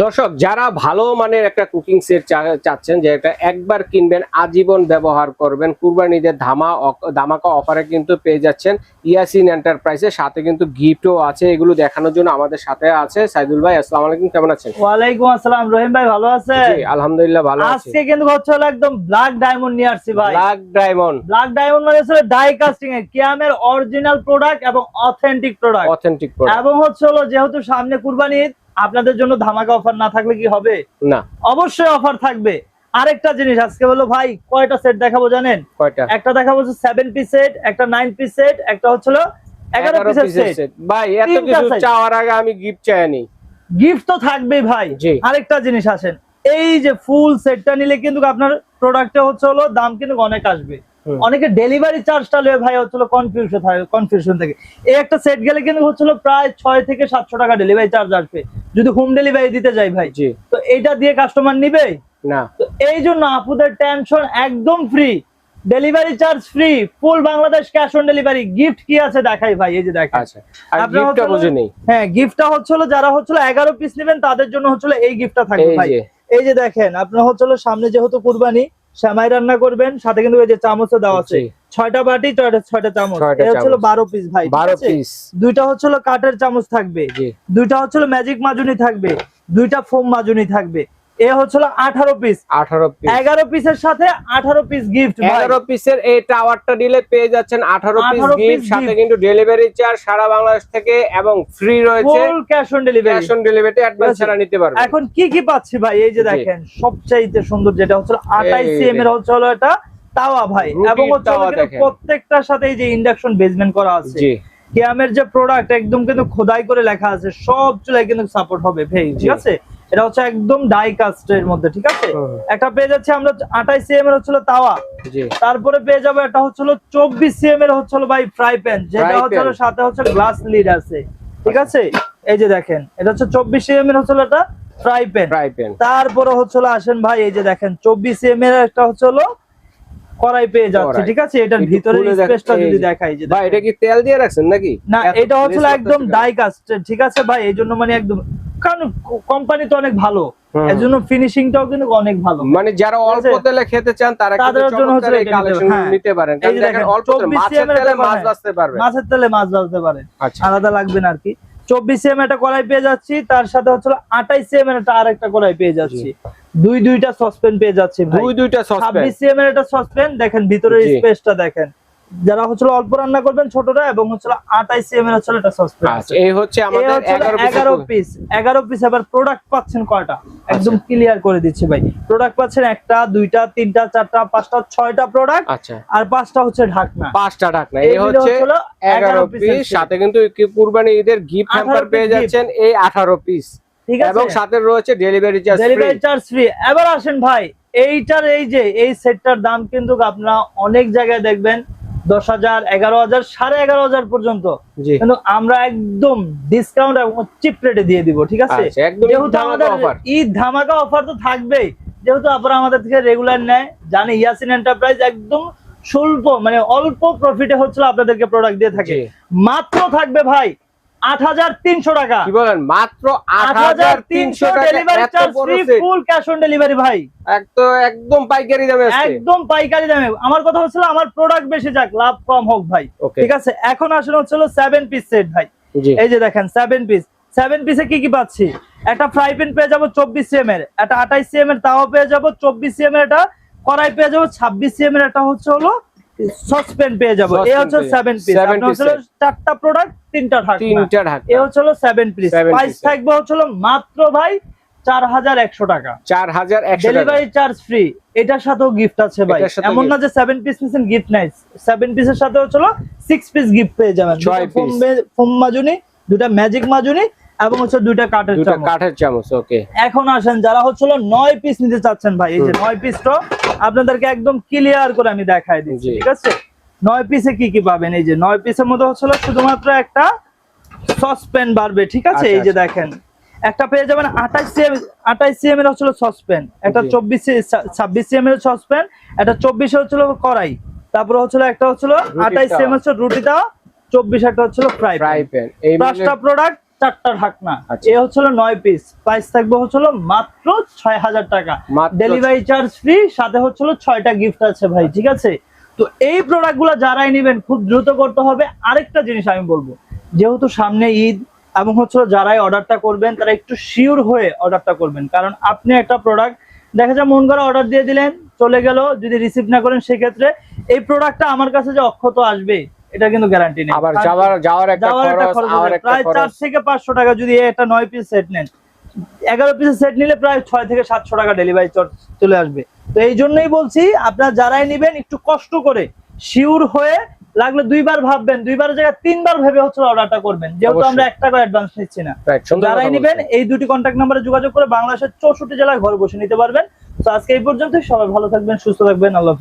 দর্শক যারা ভালো মানের একটা কুকিং সেট চাচ্ছেন, যে এটা একবার কিনবেন আজীবন ব্যবহার করবেন, কুরবানিদের ধামাকা অফারে কিন্তু পেয়ে যাচ্ছেন ইয়াসিন এন্টারপ্রাইজের সাথে কিন্তু গিফটও আছে। এগুলো দেখানোর জন্য আমাদের সাথে আছে সাইদুল ভাই। আসসালামু আলাইকুম, কেমন আছেন? ওয়ালাইকুম আসসালাম রহিম ভাই, ভালো আছেন? জি আলহামদুলিল্লাহ ভালো আছি। আজকে কিন্তু হচ্ছে একদম ব্ল্যাক ডায়মন্ড নিয়ে আসছি ভাই। ব্ল্যাক ডায়মন্ড মানে হচ্ছে ডাই কাস্টিং এর কিয়ামের অরিজিনাল প্রোডাক্ট এবং অথেন্টিক প্রোডাক্ট। এবং হচ্ছে যেহেতু সামনে কুরবানি ঈদ, আপনাদের জন্য ধামাকা অফার না থাকলে কি হবে? না, অবশ্যই অফার থাকবে। আরেকটা জিনিস আজকে বলো ভাই, কয়টা সেট দেখাবো জানেন? কয়টা? একটা দেখাবো 7 পিস সেট, একটা 9 পিস সেট, একটা হচ্ছে 11 পিসের সেট। ভাই এত কিছু চাওয়ার আগে আমি গিফট চাইনি। গিফট তো থাকবেই ভাই। আরেকটা জিনিস আসেন, এই যে ফুল সেটটা নিলে কিন্তু আপনার প্রোডাক্টে হচ্ছে দাম কিন্তু অনেক আসবে। অনেকে ডেলিভারি চার্জটা লয়ে ভাই হচ্ছে কনফিউশন থাকে। এই একটা সেট গেলে কিন্তু হচ্ছে প্রায় 6 থেকে 700 টাকা ডেলিভারি চার্জ আসবে যদি হোম ডেলিভারি দিতে যাই ভাই। তো এইটা দিয়ে কাস্টমার নিবে না। তো এই জন্য আপুদের টেনশন একদম free, delivery charge free, full Bangladesh cash on delivery. Gift কি আছে দেখাই ভাই, এই যে দেখেন। আচ্ছা, আর গিফটটা বুঝিনি। হ্যাঁ, গিফটটা হচ্ছে যারা হচ্ছে 11 পিস নেবেন তাদের জন্য হচ্ছে এই গিফটটা থাকবে ভাই। এই যে দেখেন, আপনার হচ্ছে সামনে যেহেতু কুরবানি, সেমাই রান্না করবেন, সাথে কিন্তু এই যে চামচও দেওয়া আছে, 6টা বাটি 6টা চামচ। এই হচ্ছে 12 পিস ভাই। 12 পিস। দুইটা হচ্ছে কাঠের চামচ থাকবে, দুইটা হচ্ছে ম্যাজিক মাজুনি থাকবে, দুইটা ফোম মাজুনি থাকবে। এ হচ্ছে 18 পিস। 11 পিসের সাথে 18 পিস গিফট। 11 পিসের এই টাওয়ারটা দিলে পেয়ে যাচ্ছেন 18 পিস গিফট, সাথে কিন্তু ডেলিভারি চার্জ সারা বাংলাদেশ থেকে এবং ফ্রি রয়েছে, full cash on delivery. Cash on ডেলিভারিতে অ্যাডভান্স ছাড়া নিতে পারবেন। এখন কি কি পাচ্ছি ভাই, এই যে দেখেন, সবচাইতে সুন্দর যেটা হচ্ছে 28 সিএম এর হচ্ছে এটা তাওয়া ভাই, এবং হচ্ছে প্রত্যেকটার সাথে এই যে ইন্ডাকশন বেসমেন্ট করা আছে। কিয়ামের যে প্রোডাক্ট একদম কিন্তু খোদাই করে লেখা আছে, সব চুলায় কিন্তু সাপোর্ট হবে ভাই, ঠিক আছে? এটা হচ্ছে একদম ডাই কাস্টের মধ্যে, ঠিক আছে? একটা পেয়ে যাচ্ছে আমরা 28 সিএম এর হচ্ছে তাওয়া, তারপরে পেয়ে যাবো এটা হচ্ছে 24 সিএম এর হচ্ছে ভাই ফ্রাই প্যান, যেটা হচ্ছে সাথে হচ্ছে গ্লাস লিড আছে, ঠিক আছে? এই যে দেখেন, এটা হচ্ছে 24 সিএম এর হচ্ছে এটা ফ্রাই প্যান। তারপরে হচ্ছে আসেন ভাই, এই যে দেখেন 24 সিএম এর একটা হচ্ছে কড়াই পেয়ে যাচ্ছে, ঠিক আছে? এটার ভিতরে স্পেসটা যদি দেখাই, যে ভাই এটা কি তেল দিয়ে রাখছেন নাকি? না, এটা হচ্ছে একদম ডাই কাস্ট, ঠিক আছে ভাই? এই জন্য মানে একদম, কারণ কোম্পানি তো অনেক ভালো, এজন্য ফিনিশিংটাও কিন্তু অনেক ভালো। মানে যারা অল্প তেলে খেতে চান তারা কিন্তু চমৎকার এই কালেকশন নিতে পারেন। কারণ দেখেন অল্প তেলে মাছের তেলে মাছ ভাজতে পারবেন, মাছের তেলে মাছ ভাজতে পারেন, আলাদা লাগবে না আর কি। 24 সিএম একটা কড়াই পেয়ে যাচ্ছি, তার সাথে হচ্ছে 28 সিএম এর একটা আরেকটা কড়াই পেয়ে যাচ্ছি, দুইটা সসপ্যান পেয়ে যাচ্ছি ভাই, দুইটা সসপ্যান। 26 সিএম এর একটা সসপ্যান দেখেন, ভিতরের স্পেসটা দেখেন, যারা হচ্ছে অল্প রান্না করবেন ছোটরা, এবং হচ্ছে 28 সিএম এর হচ্ছে এটা সসপ্যান। আচ্ছা, এই হচ্ছে আমাদের 11 পিস। 11 পিস। আবার প্রোডাক্ট পাচ্ছেন কয়টা একদম ক্লিয়ার করে দিচ্ছি ভাই। প্রোডাক্ট পাচ্ছেন একটা, দুইটা, তিনটা, চারটা, পাঁচটা, 6টা প্রোডাক্ট। আচ্ছা, আর 5টা হচ্ছে ঢাকনা, 5টা ঢাকনা। এই হচ্ছে 11 পিস, সাথে কিন্তু কুরবানি ঈদের গিফট হ্যাম্পার পেয়ে যাচ্ছেন এই 18 পিস, ঠিক আছে? এবং সাথে রয়েছে ডেলিভারি চার্জ ফ্রি। এবার আসেন ভাই, এইটার এই যে এই সেটটার দাম কিন্তু আপনারা অনেক জায়গায় দেখবেন 10,000, 11,000, 11,500 পর্যন্ত, কিন্তু আমরা একদম ডিসকাউন্ট এবং চিপ রেটে দিয়ে দিব, ঠিক আছে? যেহেতু আমাদের ঈদ ধামাকা অফার তো থাকবেই, যেহেতু আপনারা আমাদের থেকে রেগুলার নেয়, জানে ইয়াসিন এন্টারপ্রাইজ একদম স্বল্প মানে অল্প প্রফিটে হচ্ছে আপনাদেরকে প্রোডাক্ট দিয়ে থাকে। মাত্র থাকবে ভাই 8,300 টাকা। কি বলেন? মাত্র 8,300 টাকা, delivery charge free, full cash on delivery ভাই। একদম পাইকারি দামে, একদম পাইকারি দামে। আমার কথা হচ্ছে আমার প্রোডাক্ট বেশি যাক, লাভ কম হোক ভাই, ঠিক আছে? এখন আসলে হচ্ছে 7 পিস সেট ভাই। এই যে দেখেন 7 পিস। 7 পিসে কি কি পাচ্ছি? একটা ফ্রাই প্যান পেয়ে যাবো 24 সিএম এর, একটা 28 সিএম এর তাওয়া পেয়ে যাবো, 24 সিএম এর একটা কড়াই পেয়ে যাবো, 26 সিএম এর একটা হচ্ছে সসপ্যান পেয়ে যাবো। এই হচ্ছে 7 পিস। আপনার হচ্ছে 4টা প্রোডাক্ট, 3টা ঢাকনা। এই হচ্ছে 7 পিস। প্রাইস থাকবে হচ্ছে মাত্র ভাই 4,100 টাকা, 4,100 ডেলিভারি চার্জ ফ্রি। এটার সাথেও গিফট আছে ভাই, এমন না যে 7 পিস নিছেন গিফট নাই। 7 পিসের সাথে হচ্ছে 6 পিস গিফট পেয়ে যাবেন, 6 ফোম মাজুনি, 2টা ম্যাজিক মাজুনি, এবং হচ্ছে 2টা কাঠের চামচ। ওকে, এখন আসেন যারা হচ্ছে 9 পিস নিতে চাচ্ছেন ভাই, এই যে 9 পিসটা আপনাদেরকে একদম ক্লিয়ার করে আমি দেখাই দিচ্ছি, ঠিক আছে? 9 পিসে কি কি পাবেন? এই যে 9 পিসের মধ্যে হচ্ছে শুধুমাত্র একটা সসপ্যান বাড়বে, ঠিক আছে? এই যে দেখেন, একটা পেয়ে যাবেন 28 সিএম এর হচ্ছে সসপ্যান, একটা 26 সিএম এর সসপ্যান, একটা 24 হচ্ছে কড়াই, তারপরে হচ্ছে একটা হচ্ছে 28 সিএম হচ্ছে রুটি দেওয়া, 24 একটা হচ্ছে ফ্রাই প্যান। এই 5টা প্রোডাক্ট 4টা ঢাকনা, এ হচ্ছিল 9 পিস, প্রাইস থাকবে হচ্ছিল মাত্র 6000 টাকা, ডেলিভারি চার্জ ফ্রি, সাথে হচ্ছিল 6টা গিফট আছে ভাই, ঠিক আছে? তো এই প্রোডাক্টগুলো যারাই নেবেন খুব দ্রুত করতে হবে। আরেকটা জিনিস আমি বলবো, যেহেতু সামনে ঈদ এবং হচ্ছিল যারাই অর্ডারটা করবেন তারা একটু শিওর হয়ে অর্ডারটা করবেন, কারণ আপনি একটা প্রোডাক্ট দেখা যায় মন করে অর্ডার দিয়ে দিলেন, চলে গেল, যদি রিসিভ না করেন সেক্ষেত্রে এই প্রোডাক্টটা আমার কাছে যে অক্ষত আসবে এটা কিন্তু গ্যারান্টি নেই। আবার যাওয়ার একটা খরচ, প্রায় 4 থেকে 500 টাকা। যদি একটা 9 পিস সেট নেন, 11 পিসের সেট নিলে প্রায় 6 থেকে 700 টাকা ডেলিভারি চার্জ চলে আসবে। তো এই জন্যই বলছি আপনারা যারাই নেবেন একটু কষ্ট করে শিওর হয়ে, লাগলে 2 বার ভাববেন, 2 বারের জায়গায় 3 বার ভেবে হচ্ছে অর্ডারটা করবেন, যেহেতু আমরা 1 টাকা অ্যাডভান্স নিচ্ছি না। যারাই নেবেন এই দুটি কন্ট্যাক্ট নম্বরে যোগাযোগ করে বাংলাদেশের 64 জেলায় ঘরে বসে নিতে পারবেন। তো আজকে এই পর্যন্তই, সবাই ভালো থাকবেন, সুস্থ থাকবেন, আল্লাহ।